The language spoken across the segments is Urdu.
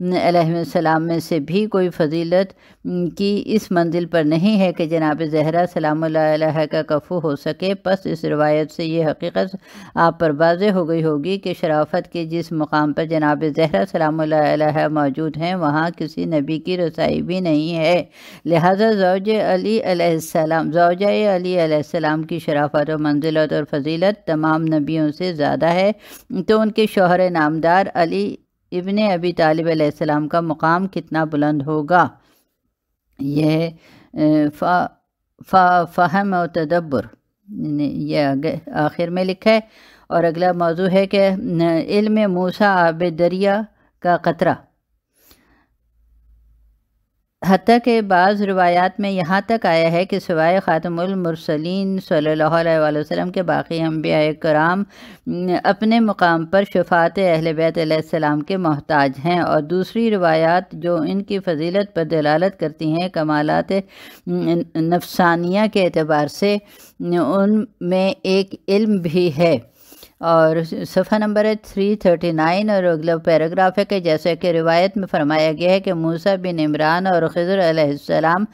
علیہ السلام میں سے بھی کوئی فضیلت کی اس منزل پر نہیں ہے کہ جناب زہرا سلام اللہ علیہ کا کفو ہو سکے۔ پس اس روایت سے یہ حقیقت آپ پر واضح ہو گئی ہوگی کہ شرافت کے جس مقام پر جناب زہرا سلام اللہ علیہ موجود ہیں وہاں کسی نبی کی رسائی بھی نہیں ہے، لہذا زوجہ علی علیہ السلام کی شرافت و منزلت اور فضیلت تمام نبیوں سے زیادہ ہے، تو ان کے شوہر نامدار علی ابن ابی طالب علیہ السلام کا مقام کتنا بلند ہوگا۔ یہ فہم و تدبر یہ آخر میں لکھا ہے۔ اور اگلا موضوع ہے کہ علم موسیٰ آب دریا کا قطرہ، حتیٰ کہ بعض روایات میں یہاں تک آیا ہے کہ سوائے خاتم المرسلین صلی اللہ علیہ وآلہ وسلم کے باقی انبیاء کرام اپنے مقام پر شفاعت اہل بیت علیہ السلام کے محتاج ہیں، اور دوسری روایات جو ان کی فضیلت پر دلالت کرتی ہیں کمالات نفسانیہ کے اعتبار سے، ان میں ایک علم بھی ہے۔ اور صفحہ نمبر 339 اور اگلا پیراگراف ہے کہ جیسا کہ روایت میں فرمایا گیا ہے کہ موسیٰ بن عمران اور خضر علیہ السلام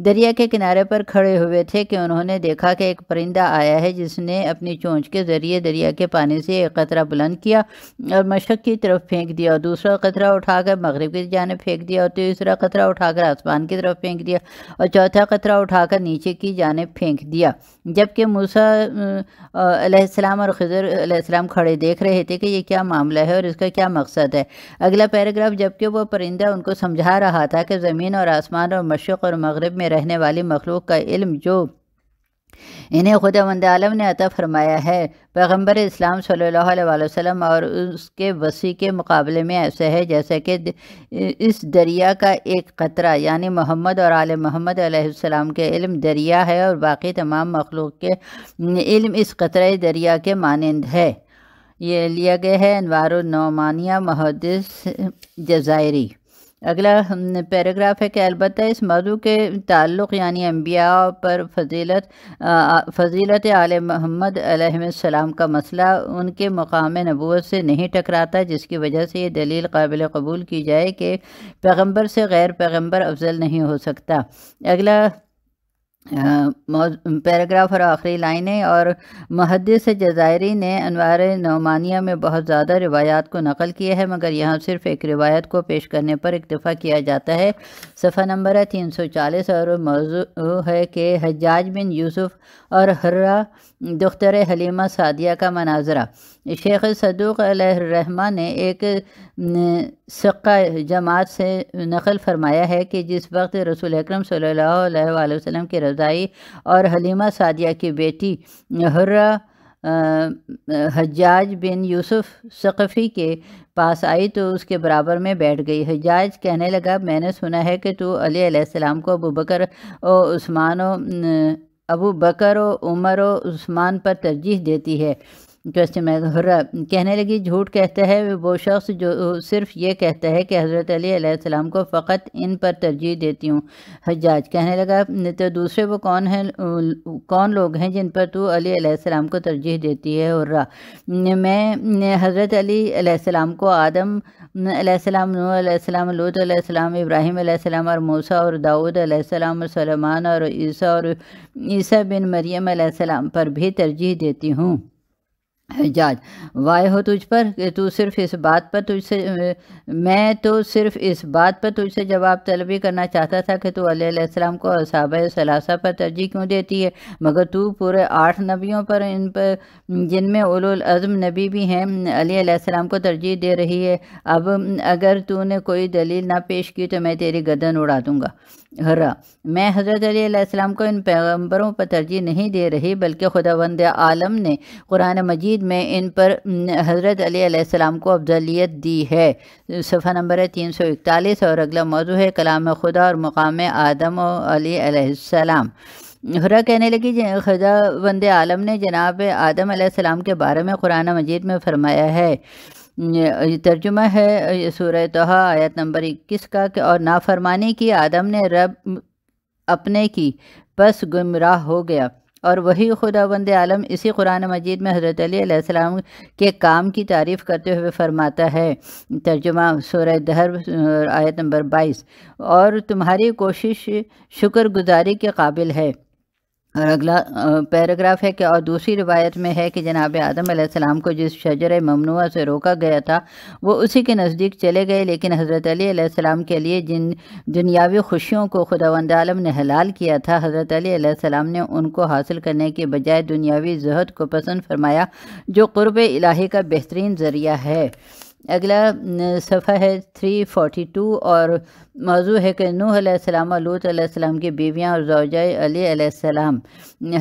دریا کے کنارے پر کھڑے ہوئے تھے کہ انہوں نے دیکھا کہ ایک پرندہ آیا ہے جس نے اپنی چونچ کے ذریعے دریا کے پانی سے ایک قطرہ بلند کیا اور مشرق کی طرف پھینک دیا، اور دوسرا قطرہ اٹھا کر مغرب کی جانب پھینک دیا، اور تیسرا قطرہ اٹھا کر آسمان کی طرف پھینک دیا، اور چوتھا قطرہ اٹھا کر نیچے کی جانب پھینک دیا، جبکہ موسیٰ علیہ السلام اور خضر علیہ السلام کھڑے دیکھ رہے تھے کہ یہ کیا معاملہ ہے اور اس کا کیا مقصد ہے۔ اگلا پیراگراف، جبکہ وہ پرندہ ان کو سمجھا رہا تھا کہ زمین اور آسمان اور مشرق اور مغرب میں رہنے والی مخلوق کا علم جو انہیں خداوند عالم نے عطا فرمایا ہے پیغمبر اسلام صلی اللہ علیہ وآلہ وسلم اور اس کے وسیع کے مقابلے میں ایسا ہے جیسا کہ اس دریا کا ایک قطرہ یعنی محمد اور آل محمد علیہ السلام کے علم دریا ہے، اور باقی تمام مخلوق کے علم اس قطرہ دریا کے مانند ہے۔ یہ لیا گیا ہے انوار النعمانیہ محدث جزائری۔ اگلا پیراگراف ہے کہ البتہ اس موضوع کے تعلق یعنی انبیاء پر فضیلت آل محمد علیہ السلام کا مسئلہ ان کے مقام نبوت سے نہیں ٹکراتا، جس کی وجہ سے یہ دلیل قابل قبول کی جائے کہ پیغمبر سے غیر پیغمبر افضل نہیں ہو سکتا۔ اگلا پیراگراف اور آخری لائنیں، اور محدث جزائری نے انوار نعمانیہ میں بہت زیادہ روایات کو نقل کیا ہے، مگر یہاں صرف ایک روایت کو پیش کرنے پر اکتفا کیا جاتا ہے۔ صفحہ نمبر ہے 340، اور موضوع ہے کہ حجاج بن یوسف اور حرہ دختر حلیمہ سعدیہ کا مناظرہ۔ شیخ صدوق علیہ الرحمہ نے ایک ثقہ جماعت سے نقل فرمایا ہے کہ جس وقت رسول اکرم صلی اللہ علیہ وآلہ وسلم کی رضائی اور حلیمہ سعدیہ کی بیٹی حرہ حجاج بن یوسف ثقفی کے پاس آئی تو اس کے برابر میں بیٹھ گئی۔ حجاج کہنے لگا، میں نے سنا ہے کہ تو علی علیہ السلام کو ابو بکر و عمر و عثمان پر ترجیح دیتی ہے۔ حرہ کہنے لگی، جھوٹ کہتا ہے وہ شخص جو صرف یہ کہتا ہے کہ حضرت علی علیہ السلام کو فقط ان پر ترجیح دیتی ہوں۔ حجاج کہنے لگا، تو دوسرے وہ کون لوگ ہیں جن پر تو علی علیہ السلام کو ترجیح دیتی ہے؟ حرہ، میں حضرت علی علیہ السلام کو آدم علیہ السلام، نوح علیہ السلام، لوط علیہ السلام، ابراہیم علیہ السلام اور موسیٰ اور داؤد علیہ السلام اور سلیمان اور عیسیٰ بن مریم علیہ السلام پر بھی ترجیح دیتی ہوں۔ حجاج، وائے ہو تجھ پر کہ تو صرف اس بات پر میں تو صرف اس بات پر تجھ سے جواب طلبی کرنا چاہتا تھا کہ تو علیہ السلام کو اصحابہ ثلاثہ پر ترجیح کیوں دیتی ہے، مگر تو پورے 8 نبیوں پر، ان پر جن میں اولو العزم نبی بھی ہیں، علی علیہ السلام کو ترجیح دے رہی ہے۔ اب اگر تو نے کوئی دلیل نہ پیش کی تو میں تیری گردن اڑا دوں گا۔ حرہ، میں حضرت علی علیہ السلام کو ان پیغمبروں پر ترجیح نہیں دے رہی، بلکہ خداوند عالم نے قرآن مجید میں ان پر حضرت علی علیہ السلام کو افضلیت دی ہے۔ صفحہ نمبر ہے 341، اور اگلا موضوع ہے کلام خدا اور مقام آدم و علی علیہ السلام۔ حرہ کہنے لگی، خداوند عالم نے جناب آدم علیہ السلام کے بارے میں قرآن مجید میں فرمایا ہے، ترجمہ ہے سورہ طہ آیت نمبر 21 کا، کہ اور نافرمانی کی آدم نے رب اپنے کی، پس گمراہ ہو گیا۔ اور وہی خداوند عالم اسی قرآن مجید میں حضرت علی علیہ السلام کے کام کی تعریف کرتے ہوئے فرماتا ہے، ترجمہ سورہ دہر آیت نمبر 22، اور تمہاری کوشش شکر گزاری کے قابل ہے۔ اور اگلا پیراگراف ہے کہ اور دوسری روایت میں ہے کہ جناب آدم علیہ السلام کو جس شجرہ ممنوعہ سے روکا گیا تھا وہ اسی کے نزدیک چلے گئے، لیکن حضرت علی علیہ السلام کے لیے جن دنیاوی خوشیوں کو خداوند عالم نے حلال کیا تھا، حضرت علی علیہ السلام نے ان کو حاصل کرنے کے بجائے دنیاوی زہد کو پسند فرمایا، جو قرب الہی کا بہترین ذریعہ ہے۔ اگلا صفحہ ہے 342 اور موضوع ہے کہ نوح علیہ السلام اور لوط علیہ السلام کی بیویاں اور زوجہ علی علیہ السلام۔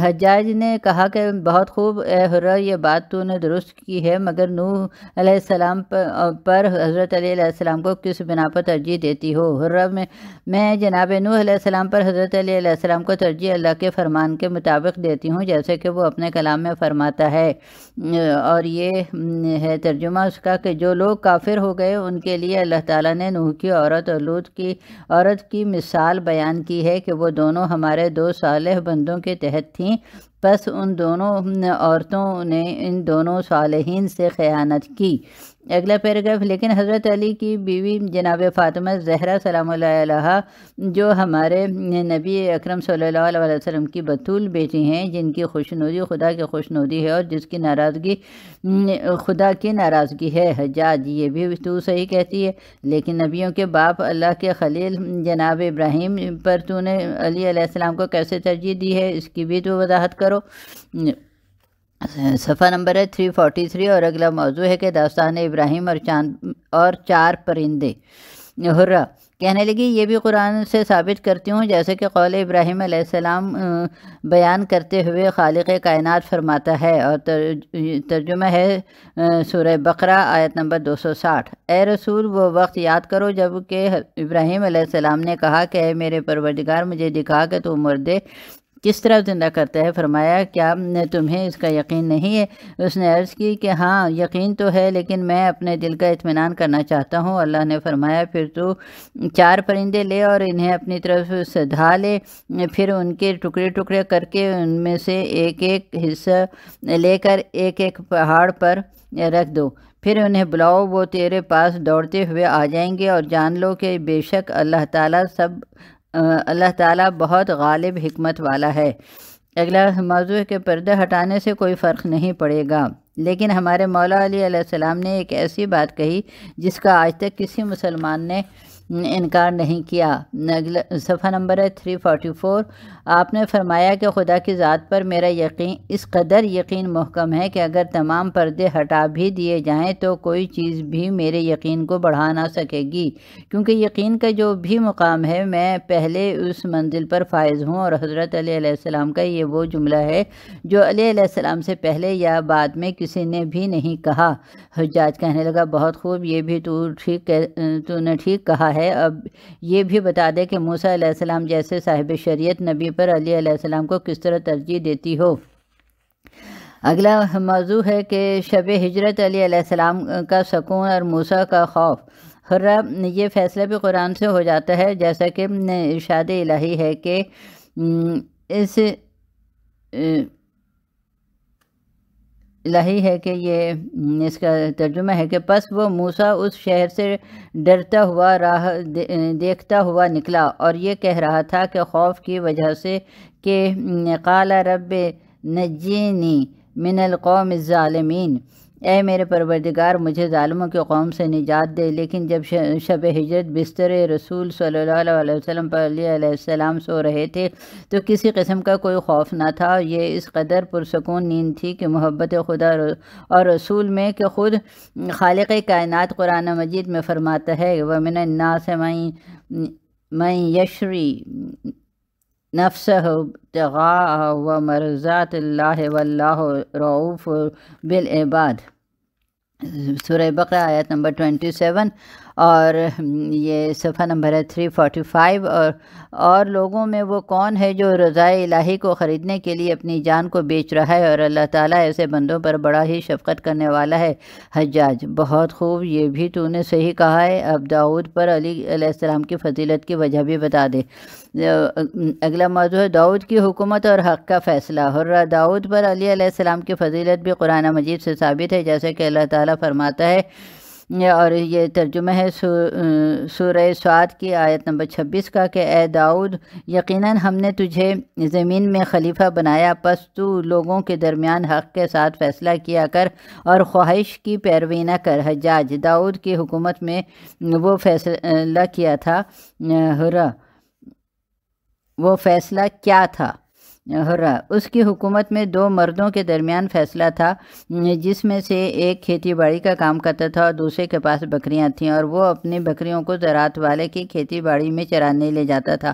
حجاج نے کہا کہ بہت خوب اے حرہ، یہ بات تو نے درست کی ہے، مگر نوح علیہ السلام پر حضرت علی علیہ السلام کو کس بنا پر ترجیح دیتی ہو؟ حرہ میں جناب نوح علیہ السلام پر حضرت علی علیہ السلام کو ترجیح اللہ کے فرمان کے مطابق دیتی ہوں، جیسے کہ وہ اپنے کلام میں فرماتا ہے، اور یہ ہے ترجمہ اس کا کہ جو لوگ کافر ہو گئے ان کے لیے اللہ تعالیٰ نے نوح کی عورت اور لوط کی عورت کی مثال بیان کی ہے کہ وہ دونوں ہمارے دو صالح بندوں کے تحت تھیں، پس ان دونوں عورتوں نے ان دونوں صالحین سے خیانت کی۔ اگلا پیراگراف، لیکن حضرت علی کی بیوی جناب فاطمہ زہرا سلام اللہ علیہا، جو ہمارے نبی اکرم صلی اللہ علیہ وسلم کی بطول بیٹی ہیں، جن کی خوشنودی خدا کی خوشنودی ہے اور جس کی ناراضگی خدا کی ناراضگی ہے۔ حجاج، یہ بھی تو صحیح کہتی ہے، لیکن نبیوں کے باپ اللہ کے خلیل جناب ابراہیم پر تو نے علی علیہ السلام کو کیسے ترجیح دی ہے، اس کی بھی تو وضاحت کرو۔ صفحہ نمبر ہے 343 اور اگلا موضوع ہے کہ داستان ابراہیم اور چار پرندے۔ حرہ کہنے لگی، یہ بھی قرآن سے ثابت کرتی ہوں، جیسے کہ قول ابراہیم علیہ السلام بیان کرتے ہوئے خالق کائنات فرماتا ہے، اور ترجمہ ہے سورہ بقرہ آیت نمبر 260۔ اے رسول، وہ وقت یاد کرو جب کہ ابراہیم علیہ السلام نے کہا کہ اے میرے پروردگار، مجھے دکھا کہ تو مردے کس طرح زندہ کرتا ہے۔ فرمایا، کیا تمہیں اس کا یقین نہیں ہے؟ اس نے عرض کی کہ ہاں یقین تو ہے، لیکن میں اپنے دل کا اطمینان کرنا چاہتا ہوں۔ اللہ نے فرمایا، پھر تو 4 پرندے لے اور انہیں اپنی طرف سدھا لے، پھر ان کے ٹکڑے ٹکڑے کر کے ان میں سے ایک ایک حصہ لے کر ایک ایک پہاڑ پر رکھ دو، پھر انہیں بلاؤ، وہ تیرے پاس دوڑتے ہوئے آ جائیں گے، اور جان لو کہ بے شک اللہ تعالیٰ بہت غالب حکمت والا ہے۔ اگلا موضوع ہے کہ پردہ ہٹانے سے کوئی فرق نہیں پڑے گا، لیکن ہمارے مولا علی علیہ السلام نے ایک ایسی بات کہی جس کا آج تک کسی مسلمان نے انکار نہیں کیا۔ صفحہ نمبر ہے 344۔ آپ نے فرمایا کہ خدا کی ذات پر میرا یقین اس قدر یقین محکم ہے کہ اگر تمام پردے ہٹا بھی دیے جائیں تو کوئی چیز بھی میرے یقین کو بڑھا نہ سکے گی، کیونکہ یقین کا جو بھی مقام ہے میں پہلے اس منزل پر فائز ہوں، اور حضرت علی علیہ السلام کا یہ وہ جملہ ہے جو علی علیہ السلام سے پہلے یا بعد میں کسی نے بھی نہیں کہا۔ حجاج کہنے لگا، بہت خوب، یہ بھی تو نے ٹھیک کہا ہے، اب یہ بھی بتا دے کہ موسیٰ علیہ السلام جیسے صاحب شریعت نبی پر علی علیہ السلام کو کس طرح ترجیح دیتی ہو۔ اگلا موضوع ہے کہ شب ہجرت علی علیہ السلام کا سکون اور موسیٰ کا خوف۔ حرہ، یہ فیصلہ بھی قرآن سے ہو جاتا ہے، جیسا کہ ارشاد الہی ہے کہ اس کا ترجمہ ہے کہ پس وہ موسیٰ اس شہر سے ڈرتا ہوا راہ دیکھتا ہوا نکلا، اور یہ کہہ رہا تھا کہ خوف کی وجہ سے کہ قال رب نجینی من القوم الظالمین، اے میرے پروردگار مجھے ظالموں کی قوم سے نجات دے۔ لیکن جب شب ہجرت بستر رسول صلی اللہ علیہ وسلم پر علی علیہ السلام سو رہے تھے تو کسی قسم کا کوئی خوف نہ تھا، یہ اس قدر پرسکون نیند تھی کہ محبت خدا اور رسول میں کہ خود خالق کائنات قرآن مجید میں فرماتا ہے، وَمِنَ النَّاسِ مَن یشری نفسہ ابتغاء ومرضات اللہ واللہ رؤوف بالعباد، سورہ بقرہ آیت نمبر 27۔ اور یہ صفحہ نمبر ہے 345۔ اور لوگوں میں وہ کون ہے جو رضائے الہی کو خریدنے کے لیے اپنی جان کو بیچ رہا ہے، اور اللہ تعالیٰ ایسے بندوں پر بڑا ہی شفقت کرنے والا ہے۔ حجاج: بہت خوب، یہ بھی تو نے صحیح کہا ہے۔ اب داؤد پر علی علیہ السلام کی فضیلت کی وجہ بھی بتا دے۔ اگلا موضوع ہے داؤد کی حکومت اور حق کا فیصلہ۔ حرہ: داؤد پر علی علیہ السلام کی فضیلت بھی قرآن مجید سے ثابت ہے، جیسے کہ اللہ تعالیٰ فرماتا ہے، اور یہ ترجمہ ہے سورہ سعد کی آیت نمبر 26 کا، کہ اے داؤد، یقیناً ہم نے تجھے زمین میں خلیفہ بنایا، پس تو لوگوں کے درمیان حق کے ساتھ فیصلہ کیا کر اور خواہش کی پیروی نہ کر۔ حجاج: داؤد کی حکومت میں وہ فیصلہ کیا تھا۔ حرہ: وہ فیصلہ کیا تھا؟ حرہ: اس کی حکومت میں 2 مردوں کے درمیان فیصلہ تھا، جس میں سے ایک کھیتی باڑی کا کام کرتا تھا اور دوسرے کے پاس بکریاں تھیں، اور وہ اپنی بکریوں کو زراعت والے کی کھیتی باڑی میں چرانے لے جاتا تھا،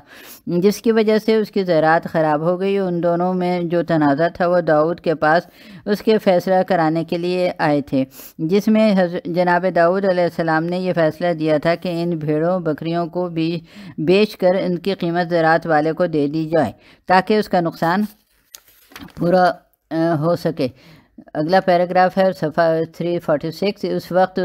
جس کی وجہ سے اس کی زراعت خراب ہو گئی۔ ان دونوں میں جو تنازع تھا وہ داؤد کے پاس اس کے فیصلہ کرانے کے لیے آئے تھے، جس میں جناب داؤد علیہ السلام نے یہ فیصلہ دیا تھا کہ ان بھیڑوں بکریوں کو بھی بیچ کر ان کی قیمت زراعت والے کو دے دی جائے تاکہ اس کا نقصان پورا ہو سکے۔ اگلا پیراگراف ہے صفحہ 346۔ اس وقت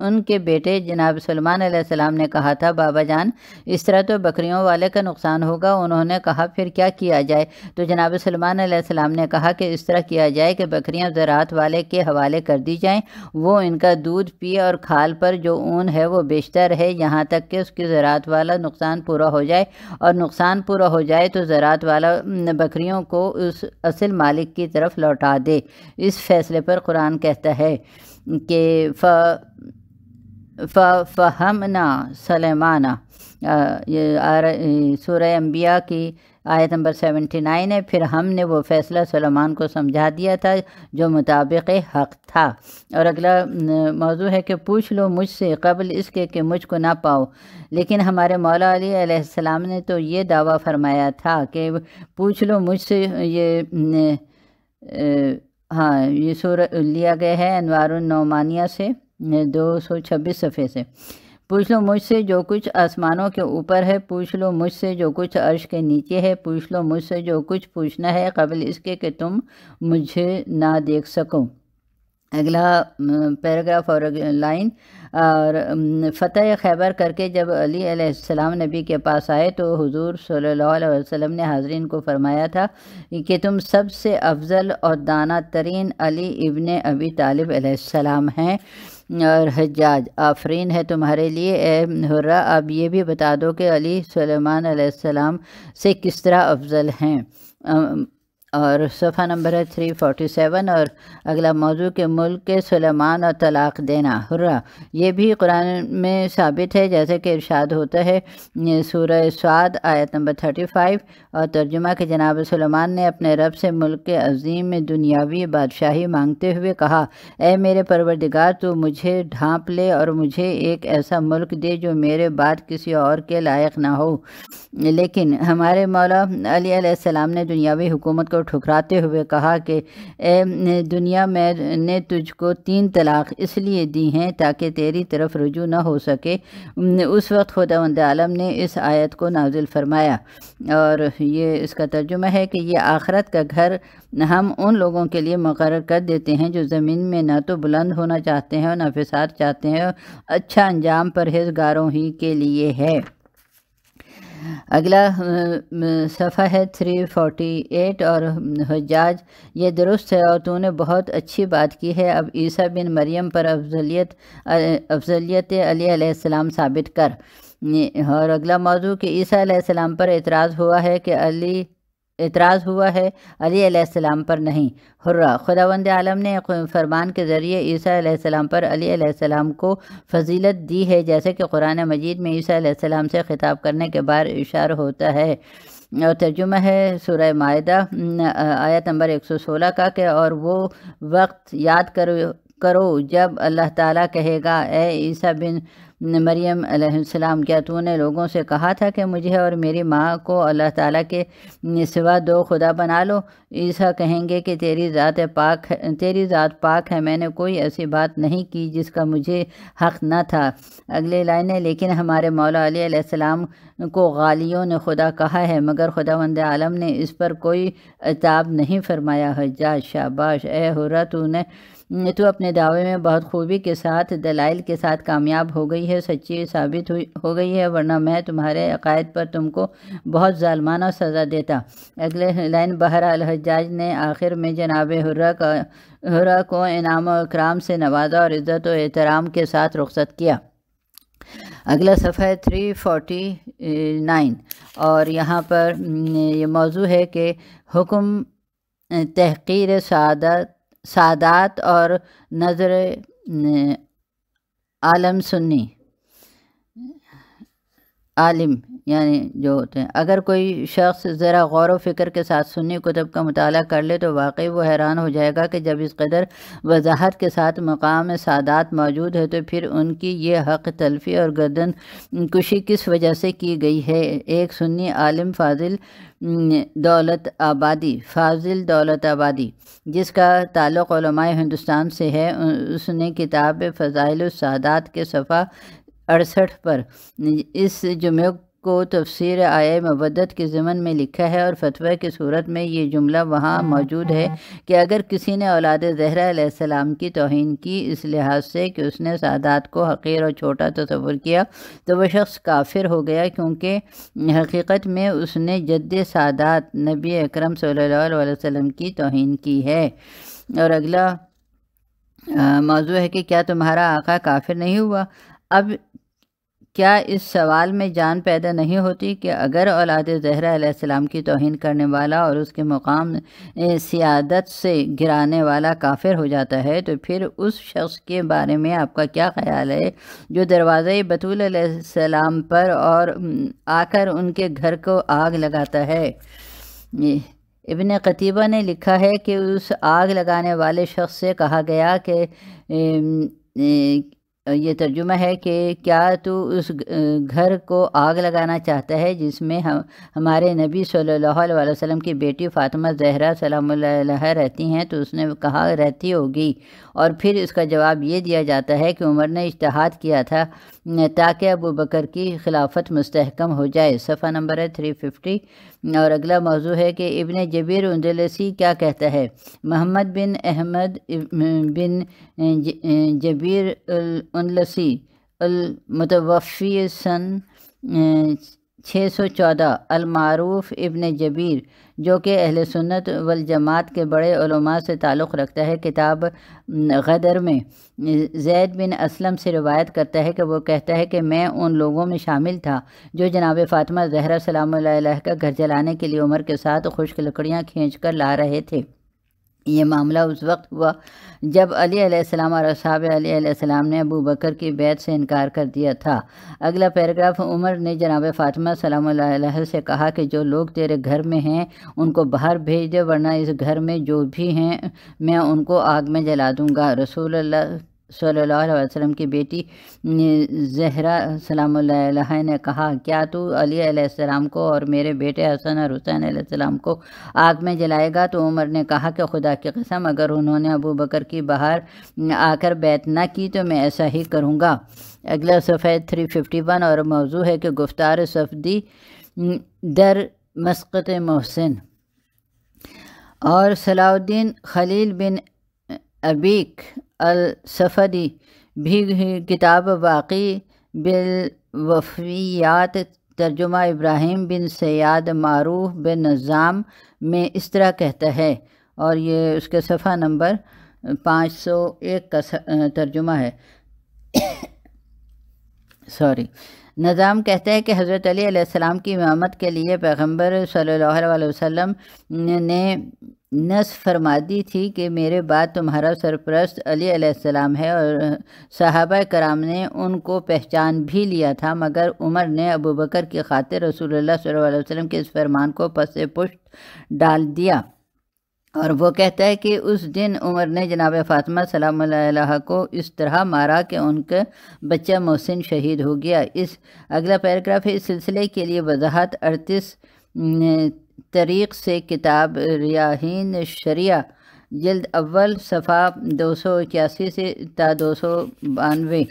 ان کے بیٹے جناب سلیمان علیہ السلام نے کہا تھا، بابا جان، اس طرح تو بکریوں والے کا نقصان ہوگا۔ انہوں نے کہا، پھر کیا کیا جائے؟ تو جناب سلیمان علیہ السلام نے کہا کہ اس طرح کیا جائے کہ بکریاں زراعت والے کے حوالے کر دی جائیں، وہ ان کا دودھ پیے اور کھال پر جو اون ہے وہ بیچتا رہے یہاں تک کہ اس کی زراعت والا نقصان پورا ہو جائے، اور نقصان پورا ہو جائے تو زراعت والا بکریوں کو اس اصل مالک کی طرف لوٹا دے۔ اس فیصلے پر قرآن کہتا ہے کہ فَفَهَمْنَا سُلَيْمَانَ، یہ سورہ انبیاء کی آیت نمبر 79 ہے۔ پھر ہم نے وہ فیصلہ سلیمان کو سمجھا دیا تھا جو مطابق حق تھا۔ اور اگلا موضوع ہے کہ پوچھ لو مجھ سے قبل اس کے کہ مجھ کو نہ پاؤ۔ لیکن ہمارے مولا علی علیہ السلام نے تو یہ دعویٰ فرمایا تھا کہ پوچھ لو مجھ سے۔ یہ سورہ لیا گیا ہے انوار النعمانیہ سے 226 صفحے سے۔ پوچھ لو مجھ سے جو کچھ آسمانوں کے اوپر ہے، پوچھ لو مجھ سے جو کچھ عرش کے نیچے ہے، پوچھ لو مجھ سے جو کچھ پوچھنا ہے قبل اس کے کہ تم مجھے نہ دیکھ سکو۔ اگلا پیراگراف اور لائن، اور فتح خیبر کر کے جب علی علیہ السلام نبی کے پاس آئے تو حضور صلی اللہ علیہ وسلم نے حاضرین کو فرمایا تھا کہ تم سب سے افضل اور دانا ترین علی ابن ابی طالب علیہ السلام ہیں۔ اور حجاج: آفرین ہے تمہارے لیے اے حرہ، اب یہ بھی بتا دو کہ علی سلیمان علیہ السلام سے کس طرح افضل ہیں۔ اور صفحہ نمبر ہے 347۔ اور اگلا موضوع کہ ملک سلیمان اور طلاق دینا۔ حرہ: یہ بھی قرآن میں ثابت ہے، جیسے کہ ارشاد ہوتا ہے سورہ سعد آیت نمبر 35، اور ترجمہ کہ جناب سلیمان نے اپنے رب سے ملک عظیم میں دنیاوی بادشاہی مانگتے ہوئے کہا، اے میرے پروردگار، تو مجھے ڈھانپ لے اور مجھے ایک ایسا ملک دے جو میرے بعد کسی اور کے لائق نہ ہو۔ لیکن ہمارے مولا علی علیہ السلام نے دنیاوی حکومت کو ٹھکراتے ہوئے کہا کہ اے دنیا، میں نے تجھ کو 3 طلاق اس لیے دی ہیں تاکہ تیری طرف رجوع نہ ہو سکے۔ اس وقت خداوند عالم نے اس آیت کو نازل فرمایا، اور یہ اس کا ترجمہ ہے کہ یہ آخرت کا گھر ہم ان لوگوں کے لیے مقرر کر دیتے ہیں جو زمین میں نہ تو بلند ہونا چاہتے ہیں اور نہ فساد چاہتے ہیں، اچھا انجام پرہیزگاروں ہی کے لیے ہے۔ اگلا صفحہ ہے 348۔ اور حجاج: یہ درست ہے اور تو نے بہت اچھی بات کی ہے۔ اب عیسیٰ بن مریم پر افضلیت علی علیہ السلام ثابت کر۔ اور اگلا موضوع کہ عیسیٰ علیہ السلام پر اعتراض ہوا ہے علی علیہ السلام پر نہیں۔ حرہ: خداوند عالم نے فرمان کے ذریعے عیسیٰ علیہ السلام پر علی علیہ السلام کو فضیلت دی ہے، جیسے کہ قرآن مجید میں عیسیٰ علیہ السلام سے خطاب کرنے کے بعد اشارہ ہوتا ہے۔ اور ترجمہ ہے سورہ مائدہ آیت نمبر 116 کا کہ اور وہ وقت یاد کرو جب اللہ تعالیٰ کہے گا، اے عیسیٰ بن مریم علیہ السلام، کیا تو نے لوگوں سے کہا تھا کہ مجھے اور میری ماں کو اللہ تعالیٰ کے سوا دو خدا بنا لو؟ عیسیٰ کہیں گے کہ تیری ذات پاک ہے، میں نے کوئی ایسی بات نہیں کی جس کا مجھے حق نہ تھا۔ اگلی لائنیں، لیکن ہمارے مولا علی علیہ السلام کو غالیوں نے خدا کہا ہے، مگر خداوند عالم نے اس پر کوئی عتاب نہیں فرمایا۔ حجاج، شاباش اے حرہ، تو اپنے دعوے میں بہت خوبی کے ساتھ دلائل کے ساتھ کامیاب ہو گئی ہے، سچی ثابت ہو گئی ہے، ورنہ میں تمہارے عقائد پر تم کو بہت ظالمانہ سزا دیتا۔ اگلے لائن، بہرحال حجاج نے آخر میں جناب حرہ کو انعام و اکرام سے نوازا اور عزت و احترام کے ساتھ رخصت کیا۔ اگلا صفحہ 349، اور یہاں پر یہ موضوع ہے کہ حکم تحقیر سادات اور نظر عالم یعنی جو ہوتے ہیں۔ اگر کوئی شخص ذرا غور و فکر کے ساتھ سنی کتب کا مطالعہ کر لے تو واقعی وہ حیران ہو جائے گا کہ جب اس قدر وضاحت کے ساتھ مقام سادات موجود ہے تو پھر ان کی یہ حق تلفی اور گردن کشی کس وجہ سے کی گئی ہے۔ ایک سنی عالم فاضل دولت آبادی جس کا تعلق علماء ہندوستان سے ہے، اس نے کتاب فضائل السادات کے صفحہ 68 پر اس جملے کو تفسیر آیہ مودت کے ضمن میں لکھا ہے، اور فتویٰ کی صورت میں یہ جملہ وہاں موجود ہے کہ اگر کسی نے اولاد زہرا علیہ السلام کی توہین کی اس لحاظ سے کہ اس نے سادات کو حقیر اور چھوٹا تصور کیا تو وہ شخص کافر ہو گیا، کیونکہ حقیقت میں اس نے جد سادات نبی اکرم صلی اللہ علیہ وسلم کی توہین کی ہے۔ اور اگلا موضوع ہے کہ کیا تمہارا آقا کافر نہیں ہوا؟ اب کیا اس سوال میں جان پیدا نہیں ہوتی کہ اگر اولاد زہرا علیہ السلام کی توہین کرنے والا اور اس کے مقام سیادت سے گرانے والا کافر ہو جاتا ہے تو پھر اس شخص کے بارے میں آپ کا کیا خیال ہے جو دروازۂ بطول علیہ السلام پر اور آ کر ان کے گھر کو آگ لگاتا ہے؟ ابن قتیبہ نے لکھا ہے کہ اس آگ لگانے والے شخص سے کہا گیا کہ یہ ترجمہ ہے کہ کیا تو اس گھر کو آگ لگانا چاہتا ہے جس میں ہمارے نبی صلی اللہ علیہ وسلم کی بیٹی فاطمہ زہرا سلام اللہ علیہ رہتی ہیں؟ تو اس نے کہا رہتی ہوگی، اور پھر اس کا جواب یہ دیا جاتا ہے کہ عمر نے اجتہاد کیا تھا تاکہ ابو بکر کی خلافت مستحکم ہو جائے۔ صفحہ نمبر ہے 350۔ اور اگلا موضوع ہے کہ ابن جبیر اندلسی کیا کہتا ہے؟ محمد بن احمد بن جبیر اندلسی المتوفی سن 614 المعروف ابن جبیر، جو کہ اہل سنت والجماعت کے بڑے علماء سے تعلق رکھتا ہے، کتاب غدر میں زید بن اسلم سے روایت کرتا ہے کہ وہ کہتا ہے کہ میں ان لوگوں میں شامل تھا جو جناب فاطمہ زہرا سلام اللہ علیہ کا گھر جلانے کے لیے عمر کے ساتھ خشک لکڑیاں کھینچ کر لا رہے تھے۔ یہ معاملہ اس وقت ہوا جب علی علیہ السلام اور اصحاب علی علیہ السلام نے ابو بکر کی بیعت سے انکار کر دیا تھا۔ اگلا پیراگراف، عمر نے جناب فاطمہ سلام اللہ علیہ سے کہا کہ جو لوگ تیرے گھر میں ہیں ان کو باہر بھیج دے، ورنہ اس گھر میں جو بھی ہیں میں ان کو آگ میں جلا دوں گا۔ رسول اللہ صلی اللہ علیہ وسلم کی بیٹی زہرا سلام اللہ علیہ نے کہا کیا تو علی علیہ السلام کو اور میرے بیٹے حسن اور حسین علیہ السلام کو آگ میں جلائے گا؟ تو عمر نے کہا کہ خدا کی قسم اگر انہوں نے ابو بکر کی باہر آ کر بیعت نہ کی تو میں ایسا ہی کروں گا۔ اگلا صفحہ 351 اور موضوع ہے کہ گفتار صفدی در مسقط محسن۔ اور صلاح الدین خلیل بن ابیک الصفدی بھی کتاب واقعی بالوفیات ترجمہ ابراہیم بن سیاد معروف بن نظام میں اس طرح کہتا ہے، اور یہ اس کے صفحہ نمبر 501 کا ترجمہ ہے۔ نظام کہتا ہے کہ حضرت علی علیہ السلام کی امامت کے لیے پیغمبر صلی اللہ علیہ وسلم نے نص فرما دی تھی کہ میرے بعد تمہارا سرپرست علی علیہ السلام ہے، اور صحابہ کرام نے ان کو پہچان بھی لیا تھا، مگر عمر نے ابو بکر کی خاطر رسول اللہ صلی اللہ علیہ وسلم کے اس فرمان کو پس پشت ڈال دیا۔ اور وہ کہتا ہے کہ اس دن عمر نے جناب فاطمہ سلام اللہ علیہ کو اس طرح مارا کہ ان کا بچہ محسن شہید ہو گیا۔ اس اگلا پیراگراف اس سلسلے کے لیے وضاحت 38 طریق سے کتاب ریاحین شریعہ جلد اول صفحہ 281 سے تا 292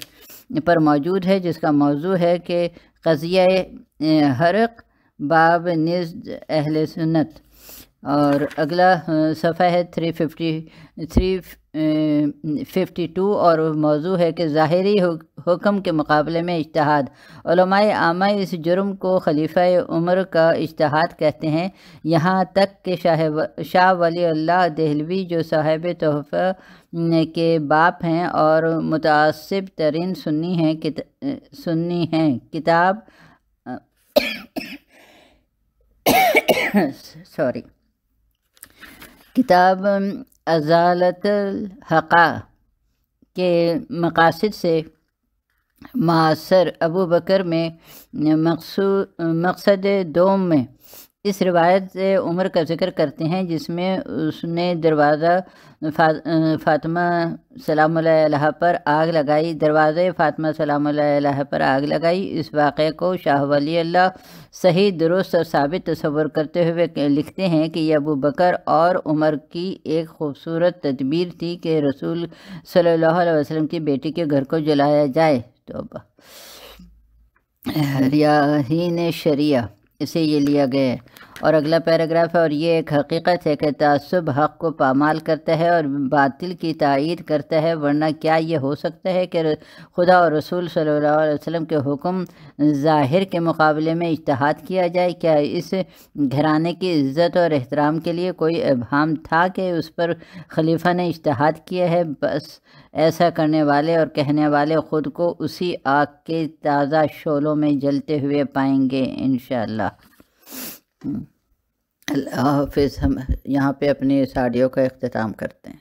پر موجود ہے، جس کا موضوع ہے کہ قضیہ حرق باب نزد اہل سنت۔ اور اگلا صفحہ ہے 352 اور موضوع ہے کہ ظاہری حکم کے مقابلے میں اجتہاد۔ علماء عامہ اس جرم کو خلیفہ عمر کا اجتہاد کہتے ہیں، یہاں تک کہ شاہ ولی اللہ دہلوی جو صاحب تحفہ کے باپ ہیں اور متعصب ترین سنی ہیں کتاب ازالت الحقا کے مقاصد سے معاصر ابو بکر میں مقصد دوم میں اس روایت سے عمر کا ذکر کرتے ہیں، جس میں اس نے دروازہ فاطمہ سلام اللہ علیہ پر آگ لگائی، دروازے فاطمہ سلام اللہ علیہ پر آگ لگائی۔ اس واقعے کو شاہ ولی اللہ صحیح، درست اور ثابت تصور کرتے ہوئے لکھتے ہیں کہ یہ ابو بکر اور عمر کی ایک خوبصورت تدبیر تھی کہ رسول صلی اللہ علیہ وسلم کی بیٹی کے گھر کو جلایا جائے۔ توبہ۔ ریاحین شریعہ اسے یہ لیا گیا ہے۔ اور اگلا پیراگراف ہے، اور یہ ایک حقیقت ہے کہ تعصب حق کو پامال کرتا ہے اور باطل کی تائید کرتا ہے، ورنہ کیا یہ ہو سکتا ہے کہ خدا اور رسول صلی اللہ علیہ وسلم کے حکم ظاہر کے مقابلے میں اجتہاد کیا جائے؟ کیا اس گھرانے کی عزت اور احترام کے لیے کوئی ابہام تھا کہ اس پر خلیفہ نے اجتہاد کیا ہے؟ بس ایسا کرنے والے اور کہنے والے خود کو اسی آگ کے تازہ شعلوں میں جلتے ہوئے پائیں گے انشاءاللہ۔ اللہ حافظ۔ ہم یہاں پہ اپنی اس آڈیو کا اختتام کرتے ہیں۔